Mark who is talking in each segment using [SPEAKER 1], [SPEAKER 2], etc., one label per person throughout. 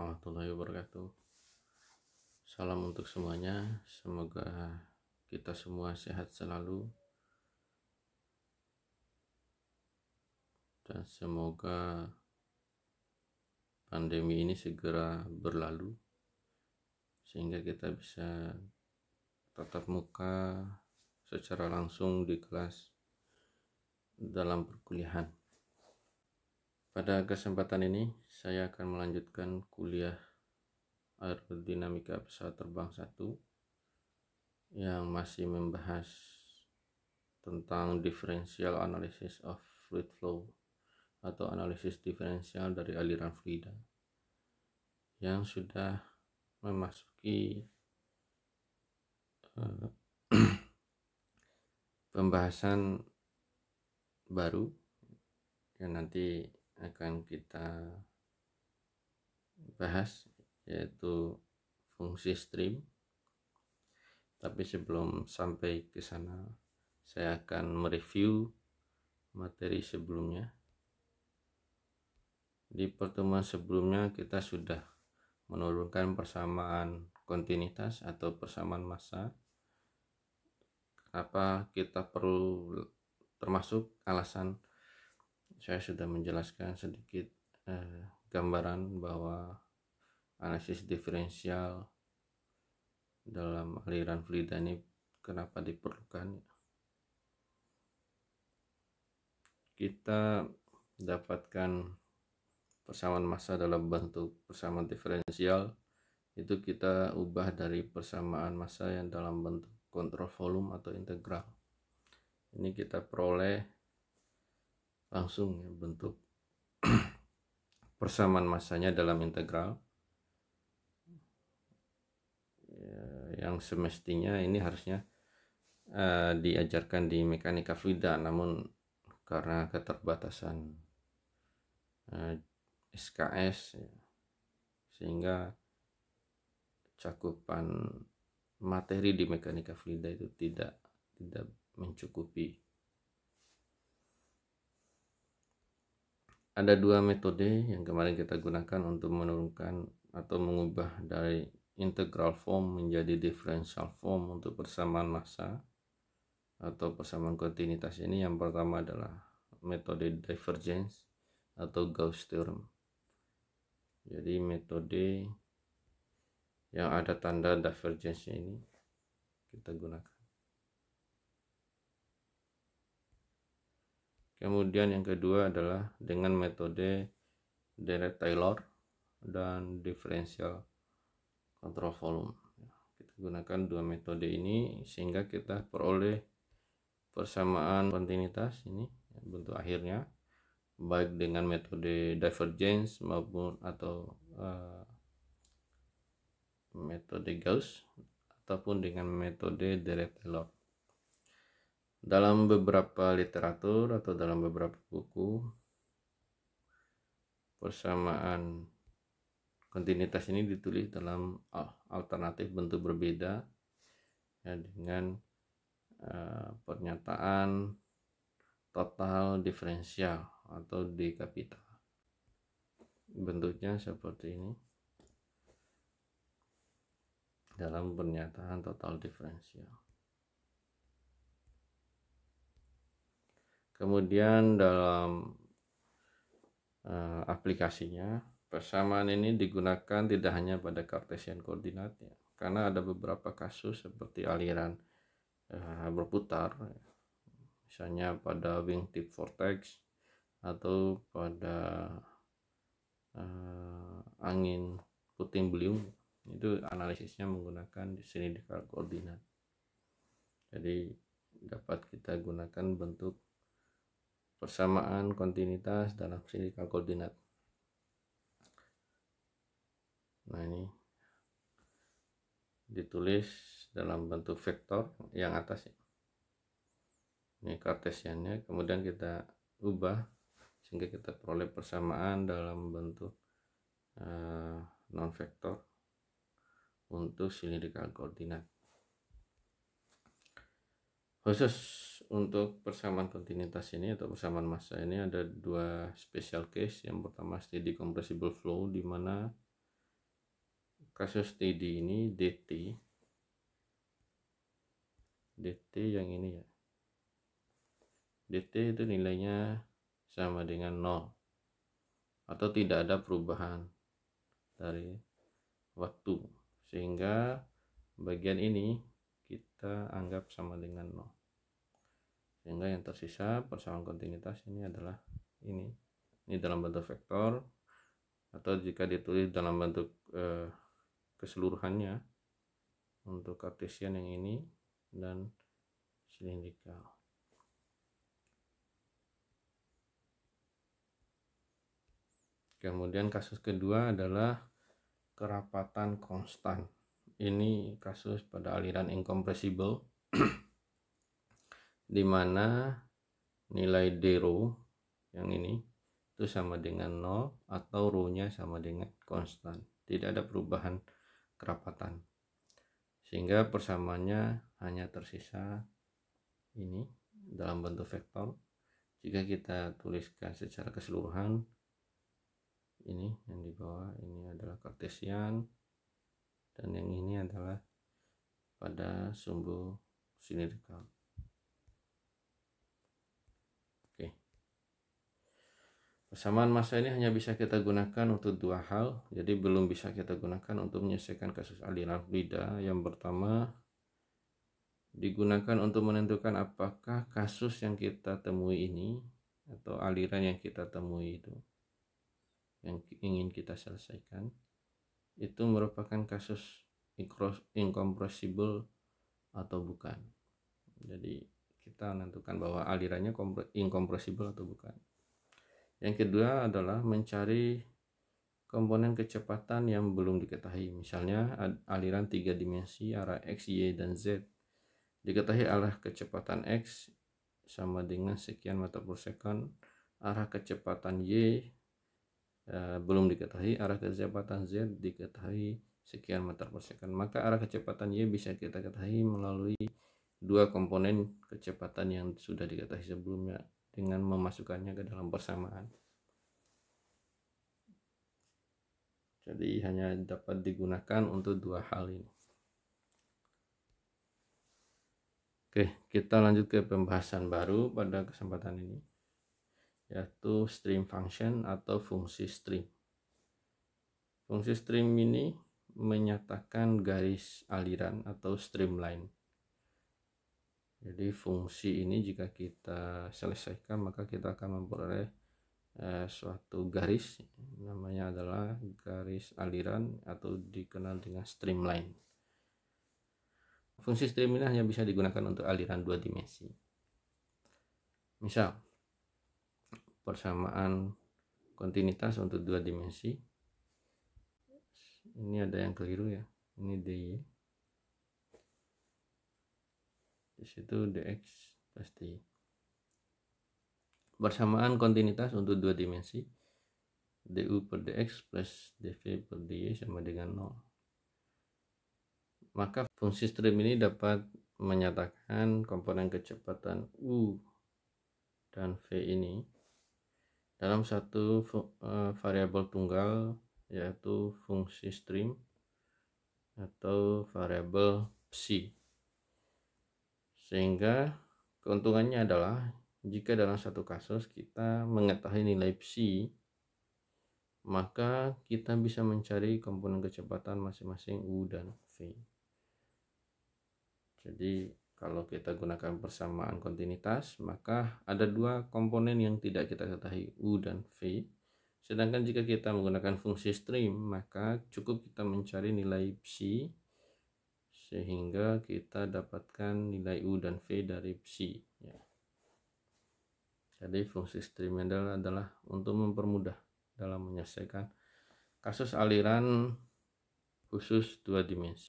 [SPEAKER 1] warahmatullahi wabarakatuh. Salam untuk semuanya. Semoga kita semua sehat selalu dan semoga pandemi ini segera berlalu sehingga kita bisa tatap muka secara langsung di kelas dalam perkuliahan. Pada kesempatan ini saya akan melanjutkan kuliah aerodinamika pesawat terbang 1 yang masih membahas tentang differential analysis of fluid flow atau analisis diferensial dari aliran fluida yang sudah memasuki pembahasan baru yang nanti akan kita bahas, yaitu fungsi stream. Tapi sebelum sampai ke sana, saya akan mereview materi sebelumnya. Di pertemuan sebelumnya kita sudah menurunkan persamaan kontinuitas atau persamaan massa. Kenapa kita perlu, termasuk alasan saya sudah menjelaskan sedikit gambaran bahwa analisis diferensial dalam aliran fluida ini kenapa diperlukan. Kita dapatkan persamaan massa dalam bentuk persamaan diferensial, itu kita ubah dari persamaan massa yang dalam bentuk kontrol volume atau integral. Ini kita peroleh langsung ya, bentuk persamaan massanya dalam integral, yang semestinya ini harusnya diajarkan di mekanika fluida, namun karena keterbatasan SKS ya, sehingga cakupan materi di mekanika fluida itu tidak mencukupi. Ada dua metode yang kemarin kita gunakan untuk menurunkan atau mengubah dari integral form menjadi differential form untuk persamaan massa atau persamaan kontinuitas ini. Yang pertama adalah metode divergence atau Gauss theorem. Jadi metode yang ada tanda divergence ini kita gunakan. Kemudian yang kedua adalah dengan metode Dirac-Taylor dan differential control volume. Kita gunakan dua metode ini sehingga kita peroleh persamaan kontinuitas ini bentuk akhirnya, baik dengan metode divergence maupun atau metode Gauss ataupun dengan metode Dirac-Taylor. Dalam beberapa literatur atau dalam beberapa buku, persamaan kontinuitas ini ditulis dalam alternatif bentuk berbeda ya, dengan pernyataan total diferensial atau D kapital. Bentuknya seperti ini dalam pernyataan total diferensial. Kemudian dalam aplikasinya, persamaan ini digunakan tidak hanya pada Cartesian koordinat ya, karena ada beberapa kasus seperti aliran berputar, misalnya pada wingtip vortex atau pada angin puting beliung, itu analisisnya menggunakan cylindrical koordinat. Jadi dapat kita gunakan bentuk persamaan kontinuitas dalam cylindrical koordinat. Nah, ini ditulis dalam bentuk vektor yang atas ya. Ini Cartesiannya, kemudian kita ubah sehingga kita peroleh persamaan dalam bentuk non vektor untuk cylindrical koordinat. Khusus untuk persamaan kontinuitas ini atau persamaan massa ini ada dua special case. Yang pertama steady compressible flow, di mana kasus TD ini DT yang ini ya, DT itu nilainya sama dengan 0 atau tidak ada perubahan dari waktu, sehingga bagian ini kita anggap sama dengan 0, sehingga yang tersisa persamaan kontinuitas ini adalah ini dalam bentuk vektor, atau jika ditulis dalam bentuk keseluruhannya untuk kartesian yang ini dan silindrikal. Kemudian kasus kedua adalah kerapatan konstan. Ini kasus pada aliran incompressible di mana nilai d rho yang ini itu sama dengan 0 atau rho-nya sama dengan konstan. Tidak ada perubahan kerapatan. Sehingga persamaannya hanya tersisa ini dalam bentuk vektor. Jika kita tuliskan secara keseluruhan, ini yang di bawah ini adalah kartesian dan yang ini adalah pada sumbu silindrikal. Oke. Persamaan massa ini hanya bisa kita gunakan untuk dua hal, jadi belum bisa kita gunakan untuk menyelesaikan kasus aliran fluida. Yang pertama, digunakan untuk menentukan apakah kasus yang kita temui ini atau aliran yang kita temui itu yang ingin kita selesaikan itu merupakan kasus incompressible atau bukan. Jadi kita menentukan bahwa alirannya incompressible atau bukan. Yang kedua adalah mencari komponen kecepatan yang belum diketahui. Misalnya aliran 3 dimensi arah X, Y, dan Z. Diketahui arah kecepatan X sama dengan sekian meter per second, arah kecepatan Y belum diketahui, arah kecepatan Z diketahui sekian meter per second. Maka arah kecepatan Y bisa kita ketahui melalui dua komponen kecepatan yang sudah diketahui sebelumnya dengan memasukkannya ke dalam persamaan. Jadi hanya dapat digunakan untuk dua hal ini. Oke, kita lanjut ke pembahasan baru pada kesempatan ini, yaitu stream function atau fungsi stream. Fungsi stream ini menyatakan garis aliran atau streamline. Jadi fungsi ini jika kita selesaikan maka kita akan memperoleh suatu garis, namanya adalah garis aliran atau dikenal dengan streamline. Fungsi stream ini hanya bisa digunakan untuk aliran dua dimensi. Misal persamaan kontinuitas untuk dua dimensi. Ini ada yang keliru ya. Ini dy. Di situ dx plus dy. Persamaan kontinuitas untuk dua dimensi. du per dx plus dv per dy sama dengan 0. Maka fungsi stream ini dapat menyatakan komponen kecepatan u dan v ini dalam satu variabel tunggal, yaitu fungsi stream atau variabel psi. Sehingga keuntungannya adalah jika dalam satu kasus kita mengetahui nilai psi, maka kita bisa mencari komponen kecepatan masing-masing u dan v. Jadi kalau kita gunakan persamaan kontinuitas, maka ada dua komponen yang tidak kita ketahui, u dan v. Sedangkan jika kita menggunakan fungsi stream, maka cukup kita mencari nilai psi sehingga kita dapatkan nilai u dan v dari psi ya. Jadi fungsi stream adalah untuk mempermudah dalam menyelesaikan kasus aliran khusus dua dimensi.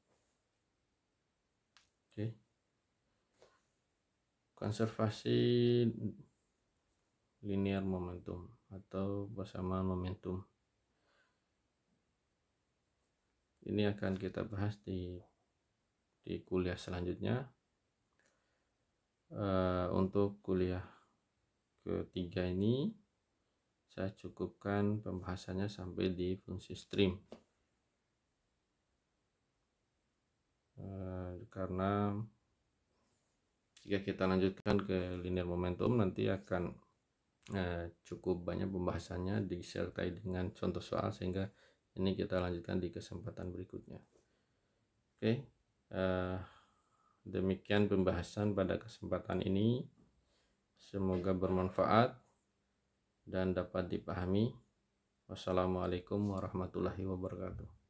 [SPEAKER 1] Oke. Konservasi linear momentum atau persamaan momentum. Ini akan kita bahas di kuliah selanjutnya. Untuk kuliah ketiga ini saya cukupkan pembahasannya sampai di fungsi stream. karena jika kita lanjutkan ke linear momentum nanti akan cukup banyak pembahasannya disertai dengan contoh soal, sehingga ini kita lanjutkan di kesempatan berikutnya. Oke, demikian pembahasan pada kesempatan ini, semoga bermanfaat dan dapat dipahami. Wassalamualaikum warahmatullahi wabarakatuh.